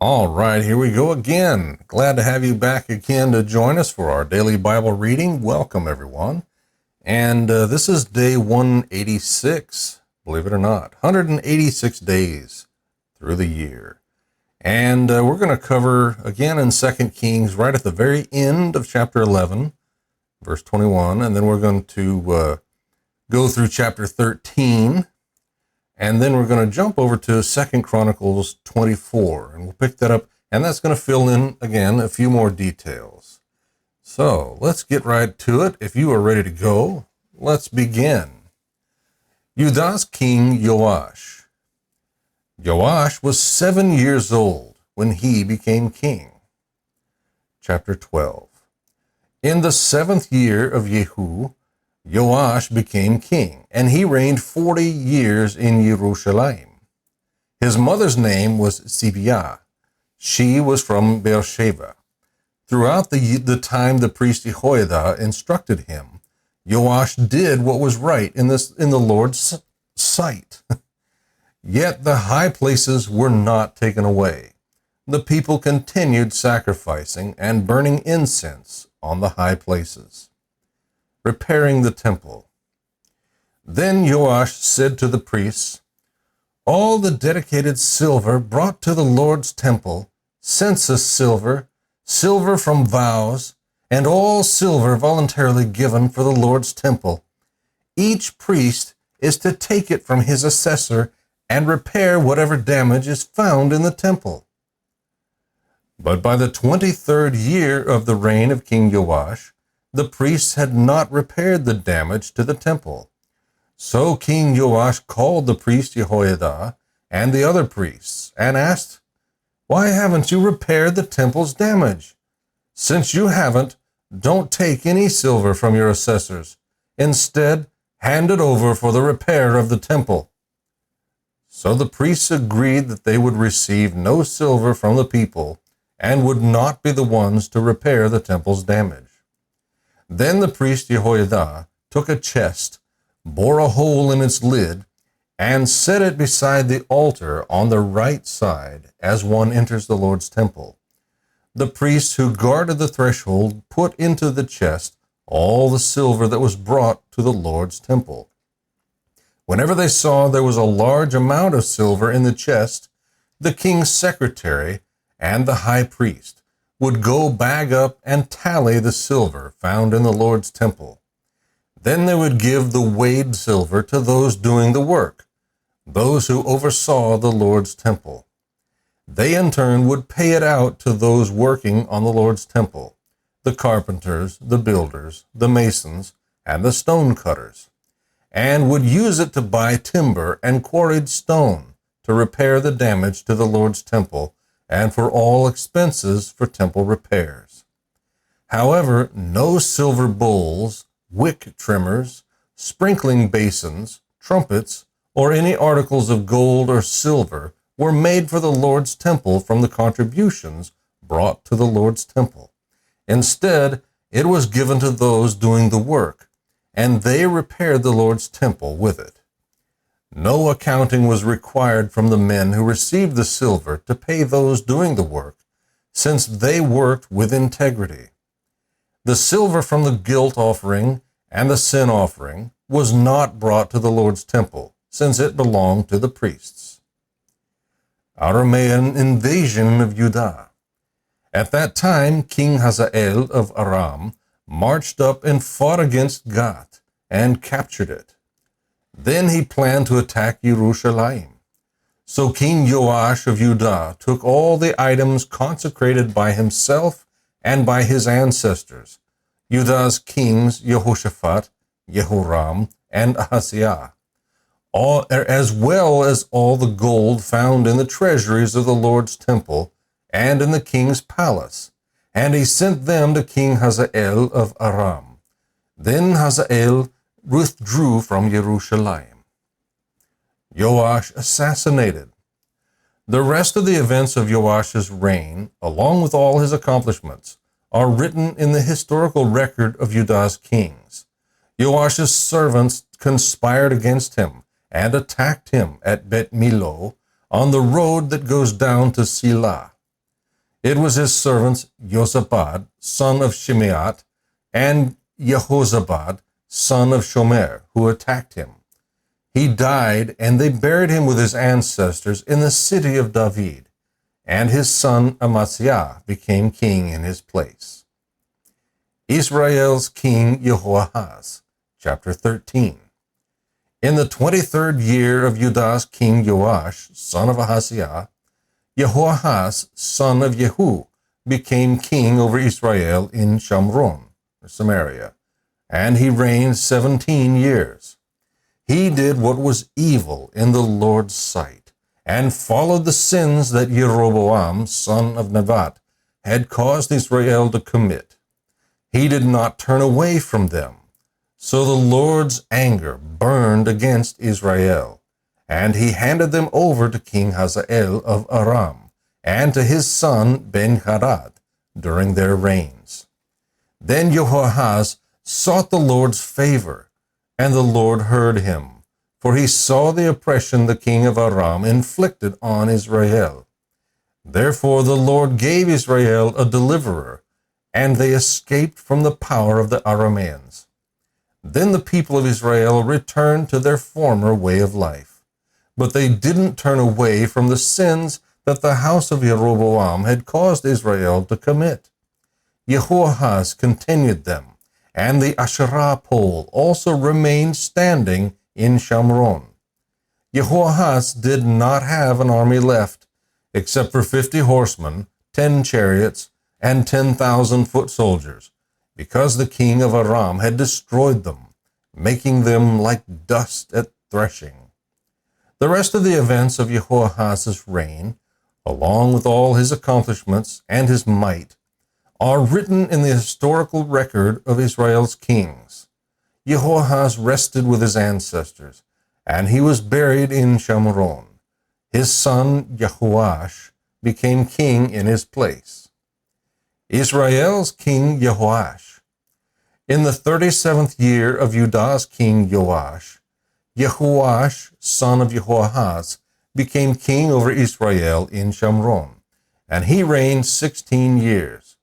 All right, here we go again. Glad to have you back again to join us for our daily Bible reading. Welcome, everyone. And this is day 186, believe it or not, 186 days through the year. And we're going to cover again in 2 Kings right at the very end of chapter 11, verse 21. And then we're going to go through chapter 13. And then we're going to jump over to 2 Chronicles 24, and we'll pick that up, and that's going to fill in, again, a few more details. So let's get right to it. If you are ready to go, let's begin. Judah's king Joash. Joash was 7 years old when he became king. Chapter 12. In the 7th year of Jehu, Joash became king, and he reigned 40 years in Jerusalem. His mother's name was Zibiah. She was from Beersheba. Throughout the time the priest Jehoiada instructed him, Joash did what was right in the Lord's sight. Yet the high places were not taken away. The people continued sacrificing and burning incense on the high places. Repairing the temple. Then Joash said to the priests, all the dedicated silver brought to the Lord's temple, census silver, silver from vows, and all silver voluntarily given for the Lord's temple, each priest is to take it from his assessor and repair whatever damage is found in the temple. But by the 23rd year of the reign of King Joash, the priests had not repaired the damage to the temple. So King Joash called the priest Jehoiada and the other priests and asked, why haven't you repaired the temple's damage? Since you haven't, don't take any silver from your assessors. Instead, hand it over for the repair of the temple. So the priests agreed that they would receive no silver from the people and would not be the ones to repair the temple's damage. Then the priest Jehoiada took a chest, bore a hole in its lid, and set it beside the altar on the right side as one enters the Lord's temple. The priests who guarded the threshold put into the chest all the silver that was brought to the Lord's temple. Whenever they saw there was a large amount of silver in the chest, the king's secretary and the high priest would go bag up and tally the silver found in the Lord's temple. Then they would give the weighed silver to those doing the work, those who oversaw the Lord's temple. They in turn would pay it out to those working on the Lord's temple, the carpenters, the builders, the masons, and the stone cutters, and would use it to buy timber and quarried stone to repair the damage to the Lord's temple and for all expenses for temple repairs. However, no silver bowls, wick trimmers, sprinkling basins, trumpets, or any articles of gold or silver were made for the Lord's temple from the contributions brought to the Lord's temple. Instead, it was given to those doing the work, and they repaired the Lord's temple with it. No accounting was required from the men who received the silver to pay those doing the work, since they worked with integrity. The silver from the guilt offering and the sin offering was not brought to the Lord's temple, since it belonged to the priests. Aramean invasion of Judah. At that time, King Hazael of Aram marched up and fought against Gath and captured it. Then he planned to attack Jerusalem. So King Joash of Judah took all the items consecrated by himself and by his ancestors, Judah's kings Jehoshaphat, Jehoram, and Ahaziah, as well as all the gold found in the treasuries of the Lord's temple and in the king's palace, and he sent them to King Hazael of Aram. Then Hazael withdrew from Jerusalem. Joash assassinated. The rest of the events of Joash's reign, along with all his accomplishments, are written in the historical record of Judah's kings. Joash's servants conspired against him and attacked him at Bet Millo on the road that goes down to Silah. It was his servants Josabad, son of Shimeat, and Jehozabad, son of Shomer, who attacked him. He died, and they buried him with his ancestors in the city of David, and his son Amaziah became king in his place. Israel's king Jehoahaz, chapter 13. In the 23rd year of Judah's king Joash, son of Ahaziah, Jehoahaz, son of Jehu, became king over Israel in Shamron, Samaria, and he reigned 17 years. He did what was evil in the Lord's sight, and followed the sins that Jeroboam, son of Nebat, had caused Israel to commit. He did not turn away from them. So the Lord's anger burned against Israel, and he handed them over to King Hazael of Aram, and to his son Ben-Hadad during their reigns. Then Jehoahaz sought the Lord's favor, and the Lord heard him, for he saw the oppression the king of Aram inflicted on Israel. Therefore the Lord gave Israel a deliverer, and they escaped from the power of the Arameans. Then the people of Israel returned to their former way of life, but they didn't turn away from the sins that the house of Jeroboam had caused Israel to commit. Jehoahaz continued them, and the Asherah pole also remained standing in Shamron. Jehoahaz did not have an army left, except for 50 horsemen, 10 chariots, and 10,000 foot soldiers, because the king of Aram had destroyed them, making them like dust at threshing. The rest of the events of Jehoahaz's reign, along with all his accomplishments and his might, are written in the historical record of Israel's kings. Jehoahaz rested with his ancestors, and he was buried in Shamron. His son Jehoash became king in his place. Israel's king Jehoash. In the 37th year of Judah's king Joash, Jehoash, son of Jehoahaz, became king over Israel in Shamron, and he reigned 16 years.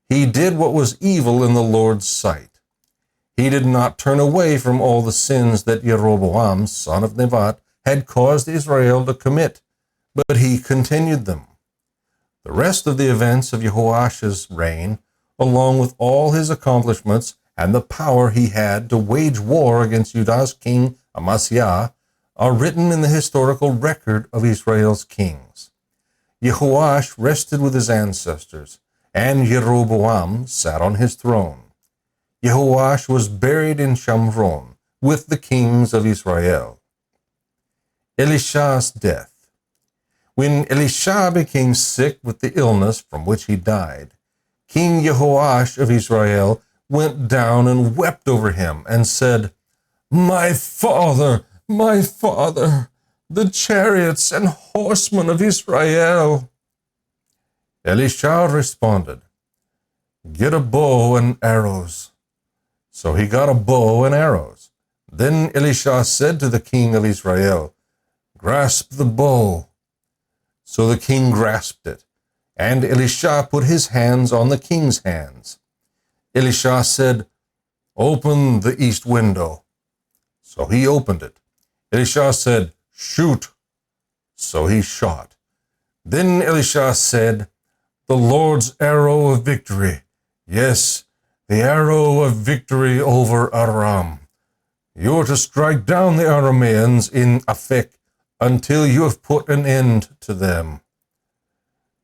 He did what was evil in the Lord's sight. He did not turn away from all the sins that Jeroboam, son of Nebat, had caused Israel to commit, but he continued them. The rest of the events of Jehoash's reign, along with all his accomplishments and the power he had to wage war against Judah's king Amaziah, are written in the historical record of Israel's kings. Jehoash rested with his ancestors, and Jeroboam sat on his throne. Jehoash was buried in Shamron with the kings of Israel. Elisha's death. When Elisha became sick with the illness from which he died, King Jehoash of Israel went down and wept over him and said, my father, the chariots and horsemen of Israel." Elisha responded, "Get a bow and arrows." So he got a bow and arrows. Then Elisha said to the king of Israel, "Grasp the bow." So the king grasped it, and Elisha put his hands on the king's hands. Elisha said, "Open the east window." So he opened it. Elisha said, "Shoot." So he shot. Then Elisha said, "The Lord's arrow of victory, yes, the arrow of victory over Aram. You are to strike down the Arameans in Aphek until you have put an end to them."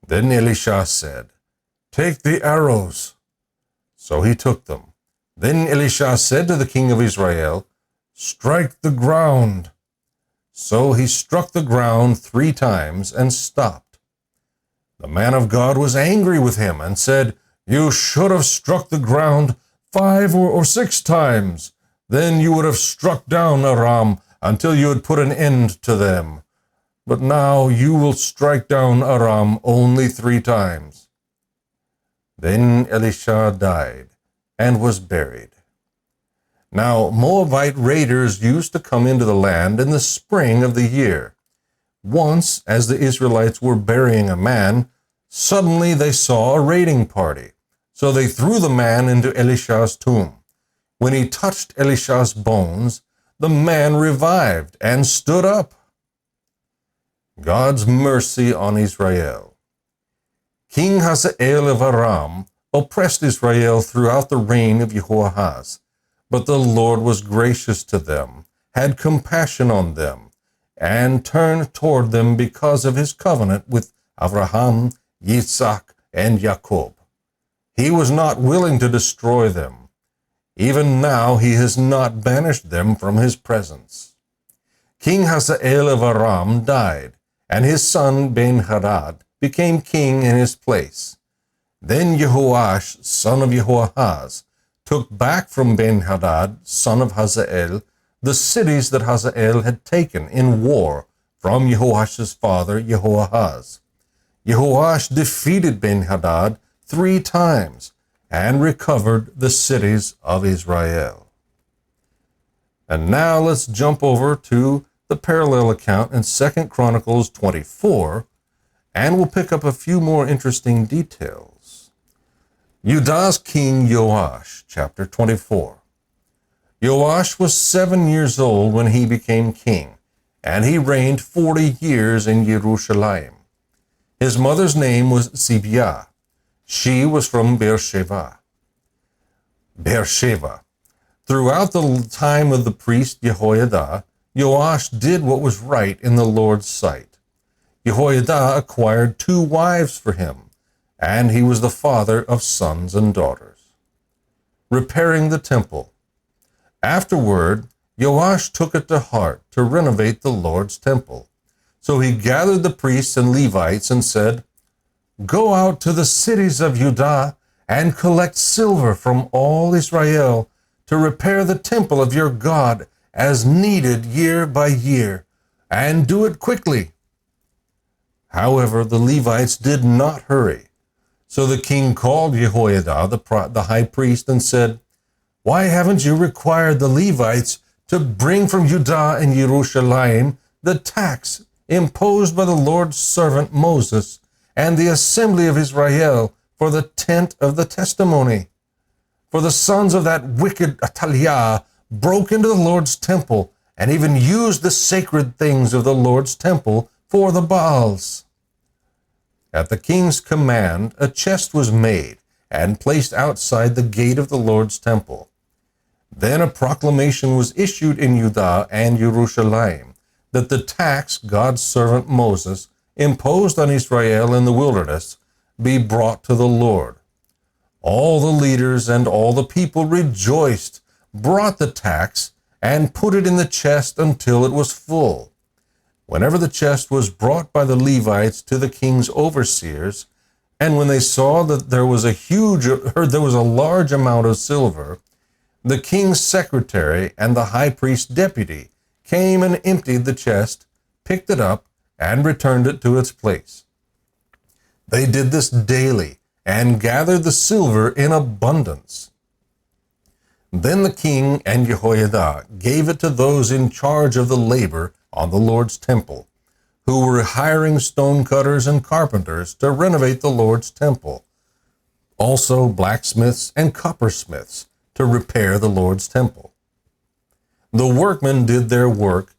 Then Elisha said, "Take the arrows." So he took them. Then Elisha said to the king of Israel, "Strike the ground." So he struck the ground 3 times and stopped. The man of God was angry with him and said, "You should have struck the ground 5 or 6 times. Then you would have struck down Aram until you had put an end to them. But now you will strike down Aram only 3 times. Then Elisha died and was buried. Now Moabite raiders used to come into the land in the spring of the year. Once, as the Israelites were burying a man, Suddenly they saw a raiding party, so they threw the man into Elisha's tomb. When he touched Elisha's bones, the man revived and stood up. God's mercy on Israel. King Hazael of Aram oppressed Israel throughout the reign of Jehoahaz, but the Lord was gracious to them, had compassion on them, and turned toward them because of his covenant with Abraham, Isaac, and Jacob. He was not willing to destroy them. Even now he has not banished them from his presence. King Hazael of Aram died, and his son Ben-Hadad became king in his place. Then Jehoash, son of Jehoahaz, took back from Ben-Hadad, son of Hazael, the cities that Hazael had taken in war from Jehoash's father Jehoahaz. Jehoash defeated Ben-Hadad 3 times and recovered the cities of Israel. And now let's jump over to the parallel account in 2 Chronicles 24, and we'll pick up a few more interesting details. Judah's king Joash, chapter 24. Joash was 7 years old when he became king, and he reigned 40 years in Jerusalem. His mother's name was Zibiah. She was from Beersheba. Throughout the time of the priest Jehoiada, Joash did what was right in the Lord's sight. Jehoiada acquired 2 wives for him, and he was the father of sons and daughters. Repairing the temple. Afterward, Joash took it to heart to renovate the Lord's temple. So he gathered the priests and Levites and said, "Go out to the cities of Judah and collect silver from all Israel to repair the temple of your God as needed year by year, and do it quickly." However, the Levites did not hurry. So the king called Jehoiada, the high priest, and said, "Why haven't you required the Levites to bring from Judah and Jerusalem the tax imposed by the Lord's servant Moses and the assembly of Israel for the tent of the testimony? For the sons of that wicked Athaliah broke into the Lord's temple and even used the sacred things of the Lord's temple for the Baals." At the king's command, a chest was made and placed outside the gate of the Lord's temple. Then a proclamation was issued in Judah and Jerusalem that the tax God's servant Moses imposed on Israel in the wilderness be brought to the Lord. All the leaders and all the people rejoiced, brought the tax, and put it in the chest until it was full. Whenever the chest was brought by the Levites to the king's overseers, and when they saw that there was a large amount of silver, the king's secretary and the high priest's deputy came and emptied the chest, picked it up, and returned it to its place. They did this daily and gathered the silver in abundance. Then the king and Jehoiada gave it to those in charge of the labor on the Lord's temple, who were hiring stonecutters and carpenters to renovate the Lord's temple, also blacksmiths and coppersmiths to repair the Lord's temple. The workmen did their work,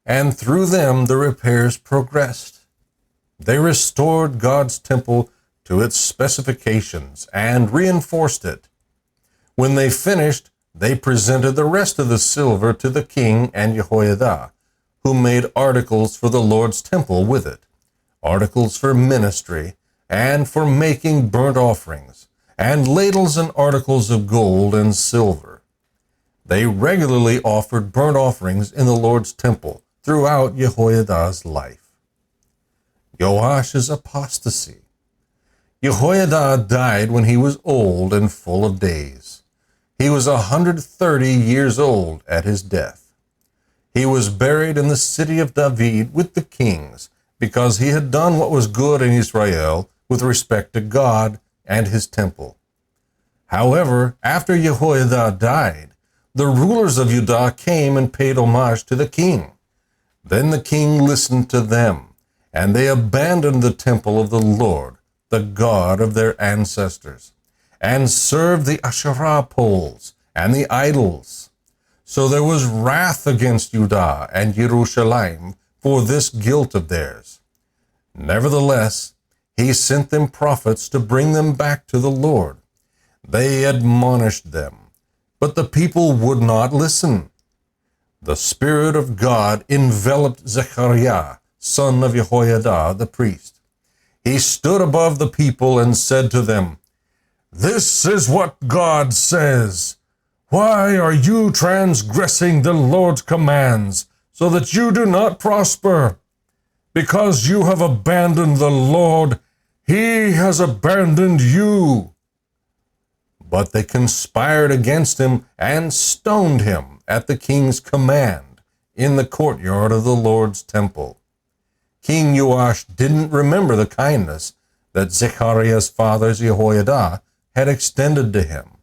and through them the repairs progressed. They restored God's temple to its specifications and reinforced it. When they finished, they presented the rest of the silver to the king and Jehoiada, who made articles for the Lord's temple with it, articles for ministry and for making burnt offerings, and ladles and articles of gold and silver. They regularly offered burnt offerings in the Lord's temple throughout Jehoiada's life. Joash's apostasy. Jehoiada died when he was old and full of days. He was 130 years old at his death. He was buried in the city of David with the kings, because he had done what was good in Israel with respect to God and his temple. However, after Jehoiada died, the rulers of Judah came and paid homage to the king. Then the king listened to them, and they abandoned the temple of the Lord, the god of their ancestors, and served the Asherah poles and the idols. So there was wrath against Judah and Jerusalem for this guilt of theirs. Nevertheless, he sent them prophets to bring them back to the Lord. They admonished them, but the people would not listen. The Spirit of God enveloped Zechariah, son of Jehoiada, the priest. He stood above the people and said to them, "This is what God says. Why are you transgressing the Lord's commands so that you do not prosper? Because you have abandoned the Lord, he has abandoned you." But they conspired against him and stoned him at the king's command in the courtyard of the Lord's temple. King Joash didn't remember the kindness that Zechariah's father Jehoiada had extended to him,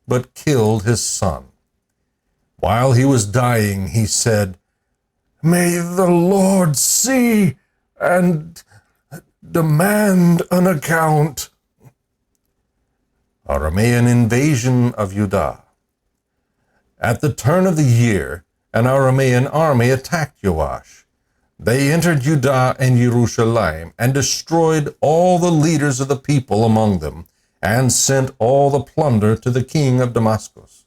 but killed his son. While he was dying, he said, "May the Lord see and demand an account." Aramean invasion of Judah. At the turn of the year, an Aramean army attacked Joash. They entered Judah and Jerusalem and destroyed all the leaders of the people among them and sent all the plunder to the king of Damascus.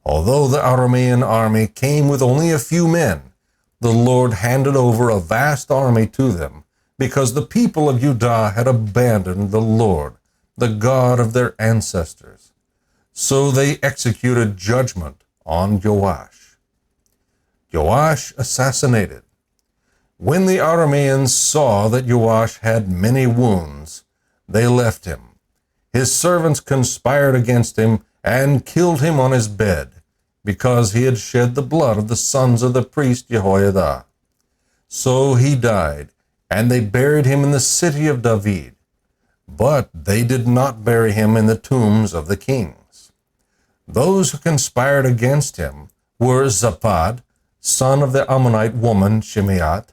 Although the Aramean army came with only a few men, the Lord handed over a vast army to them because the people of Judah had abandoned the Lord, the God of their ancestors. So they executed judgment on Joash. Joash assassinated. When the Arameans saw that Joash had many wounds, they left him. His servants conspired against him and killed him on his bed, because he had shed the blood of the sons of the priest Jehoiada. So he died, and they buried him in the city of David. But they did not bury him in the tombs of the kings. Those who conspired against him were Zaphad, son of the Ammonite woman Shimeat,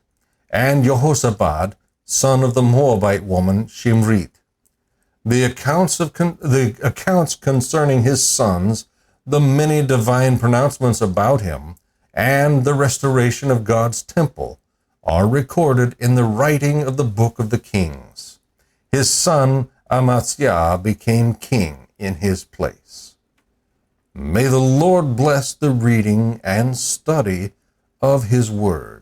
and Jehoshaphat, son of the Moabite woman Shimrit. The accounts concerning his sons, the many divine pronouncements about him, and the restoration of God's temple are recorded in the writing of the book of the Kings. His son Amaziah became king in his place. May the Lord bless the reading and study of his word.